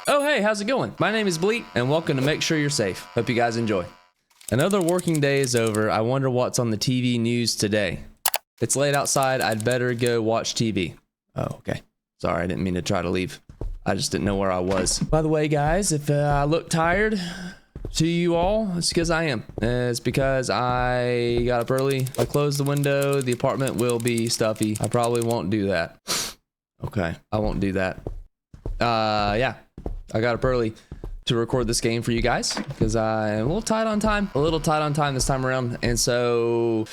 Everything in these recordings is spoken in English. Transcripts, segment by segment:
Oh, hey, how's it going? My name is Bleak, and welcome to Make Sure You're Safe. Hope you guys enjoy. Another working day is over. I wonder what's on the TV news today. It's late outside. I'd better go watch TV. Oh, okay. Sorry, I didn't mean to try to leave. I just didn't know where I was. By the way, guys, if I look tired to you all, it's because I am. It's because I got up early. If I close the window, the apartment will be stuffy. I probably won't do that. Okay, I won't do that. Yeah, I got up early to record this game for you guys because I'm a little tight on time. This time around, and so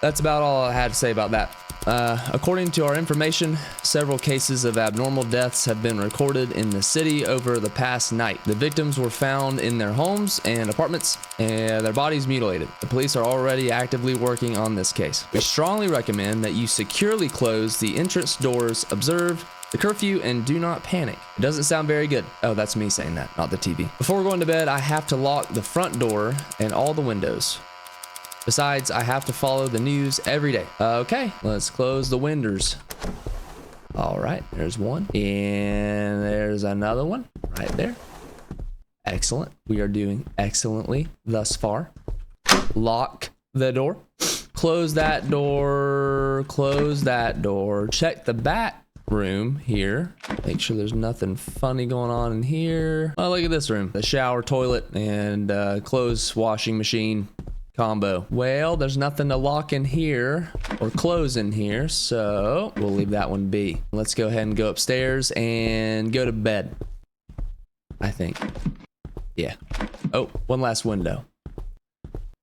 that's about all I had to say about that. According to our information, several cases of abnormal deaths have been recorded in the city over the past night. The victims were found in their homes and apartments, and their bodies mutilated. The police are already actively working on this case. We strongly recommend that you securely close the entrance doors, observe the curfew, and do not panic. It doesn't sound very good. Oh, that's me saying that, not the TV. Before going to bed, I have to lock the front door and all the windows. Besides, I have to follow the news every day. Okay, let's close the windows. All right, there's one. And there's another one right there. Excellent. We are doing excellently thus far. Lock the door. Close that door. Close that door. Check the back room here. Make sure there's nothing funny going on in here. Oh, look at this room. The shower, toilet, and clothes washing machine combo. Well, there's nothing to lock in here or close in here, so we'll leave that one be. Let's go ahead and go upstairs and go to bed, I think. Yeah. Oh, one last window.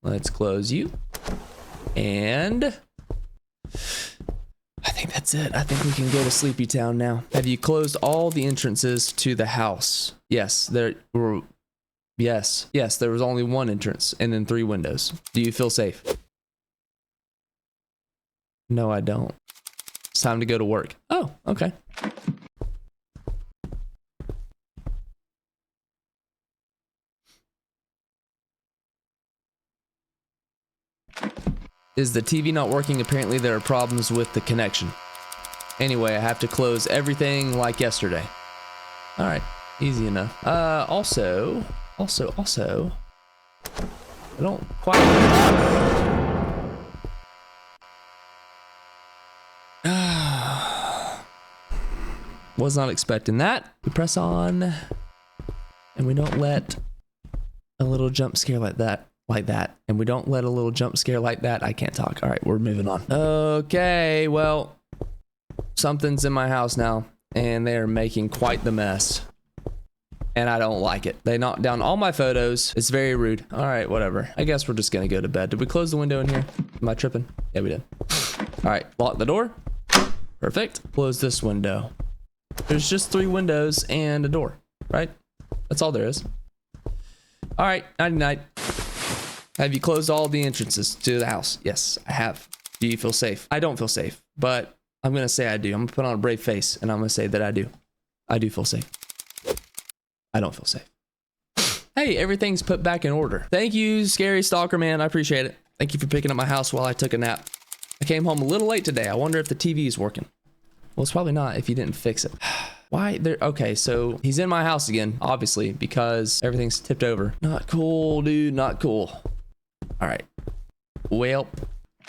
Let's close you. And I think that's it. I think we can go to Sleepy Town now. Have you closed all the entrances to the house? Yes, there were. Yes, there was only one entrance and then 3 windows. Do you feel safe? No, I don't. It's time to go to work. Oh, okay. Is the TV not working? Apparently there are problems with the connection. Anyway, I have to close everything like yesterday. All right, easy enough. Also, I don't quite. Was not expecting that. We press on, and we don't let a little jump scare like that. And we don't let a little jump scare like that. I can't talk. All right, we're moving on. Okay, well, something's in my house now, and they are making quite the mess. And I don't like it. They knocked down all my photos. It's very rude. All right, whatever. I guess we're just gonna go to bed. Did we close the window in here? Am I tripping? Yeah, we did. All right, lock the door. Perfect. Close this window. There's just 3 windows and a door, right? That's all there is. All right, nighty night. Have you closed all the entrances to the house? Yes, I have. Do you feel safe? I don't feel safe, but I'm gonna say I do. I'm gonna put on a brave face and I'm gonna say that I do. I do feel safe. I don't feel safe. Hey, everything's put back in order. Thank you, Scary Stalker Man. I appreciate it. Thank you for picking up my house while I took a nap. I came home a little late today. I wonder if the TV is working. Well, it's probably not if you didn't fix it. Why? Okay, so he's in my house again, obviously, because everything's tipped over. Not cool, dude. Not cool. All right. Well,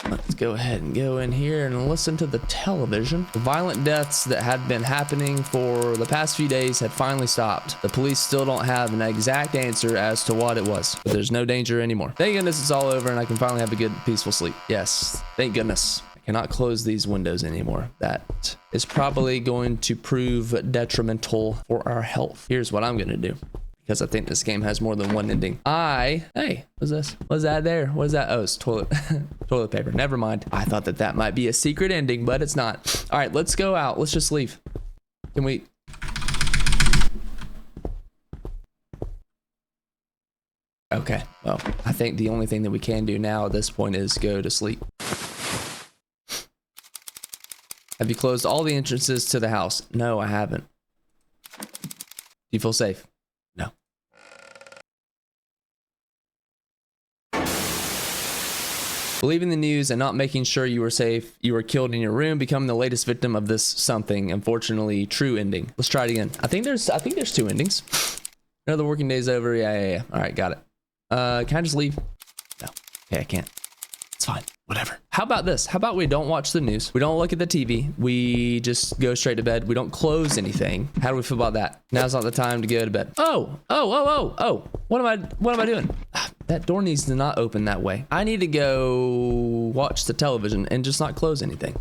let's go ahead and go in here and listen to the television. The violent deaths that had been happening for the past few days had finally stopped. The police still don't have an exact answer as to what it was, but there's no danger anymore. Thank goodness it's all over and I can finally have a good, peaceful sleep. Yes, thank goodness. I cannot close these windows anymore. That is probably going to prove detrimental for our health. Here's what I'm going to do, because I think this game has more than one ending. Hey, what's this? What's that there? What is that? Oh, it's toilet paper. Never mind. I thought that might be a secret ending, but it's not. All right, let's go out. Let's just leave. Can we? Okay, well, I think the only thing that we can do now at this point is go to sleep. Have you closed all the entrances to the house? No, I haven't. Do you feel safe? No. Believing the news and not making sure you were safe, you were killed in your room, becoming the latest victim of this something. Unfortunately, true ending. Let's try it again. I think there's 2 endings. Another working day's over. Yeah. All right, got it. Can I just leave? No. Okay, I can't. It's fine. Whatever. How about this? How about we don't watch the news? We don't look at the TV. We just go straight to bed. We don't close anything. How do we feel about that? Now's not the time to go to bed. Oh. What am I doing? That door needs to not open that way. I need to go watch the television and just not close anything.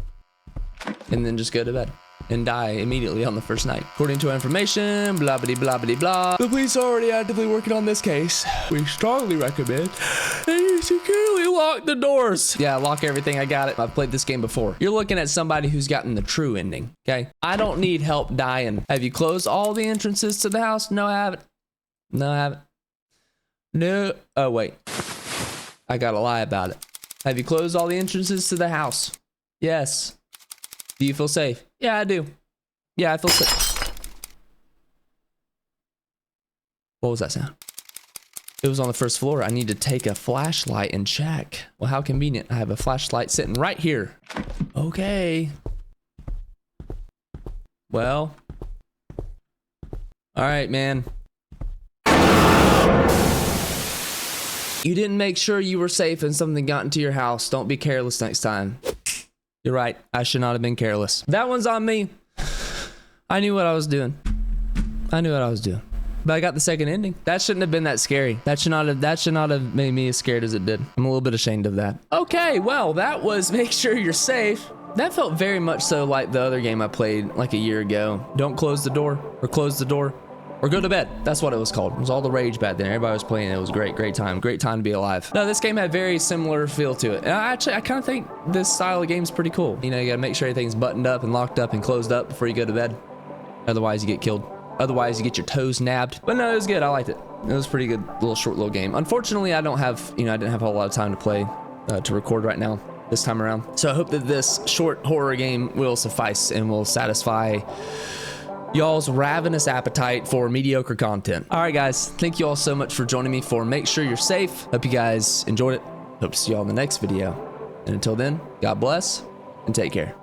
And then just go to bed and die immediately on the first night. According to information, blah, blah, blah, blah, blah. The police are already actively working on this case. We strongly recommend that you securely lock the doors. Yeah, lock everything. I got it. I've played this game before. You're looking at somebody who's gotten the true ending, okay? I don't need help dying. Have you closed all the entrances to the house? No, I haven't. No, I haven't. No. Oh, wait. I gotta lie about it. Have you closed all the entrances to the house? Yes. Do you feel safe? Yeah, I do. Yeah, I feel safe. What was that sound? It was on the first floor. I need to take a flashlight and check. Well, how convenient. I have a flashlight sitting right here. Okay. Well. All right, man. You didn't make sure you were safe and something got into your house. Don't be careless next time. You're right. I should not have been careless. That one's on me. I knew what I was doing. But I got the second ending. That shouldn't have been that scary. That should not have made me as scared as it did. I'm a little bit ashamed of that. Okay, well, that was Make Sure You're Safe. That felt very much so like the other game I played like a year ago. Don't close the door, or close the door, or go to bed. That's what it was called. It was all the rage back then. Everybody was playing it. It was great time to be alive. No, this game had very similar feel to it. And I kind of think this style of game is pretty cool. You know, you gotta make sure everything's buttoned up and locked up and closed up before you go to bed. Otherwise, you get killed. Otherwise, you get your toes nabbed. But no, it was good. I liked it. It was a pretty good short little game. Unfortunately, I didn't have a whole lot of time to play, to record right now this time around. So I hope that this short horror game will suffice and will satisfy y'all's ravenous appetite for mediocre content. All right, guys. Thank you all so much for joining me for Make Sure You're Safe. Hope you guys enjoyed it. Hope to see y'all in the next video. And until then, God bless and take care.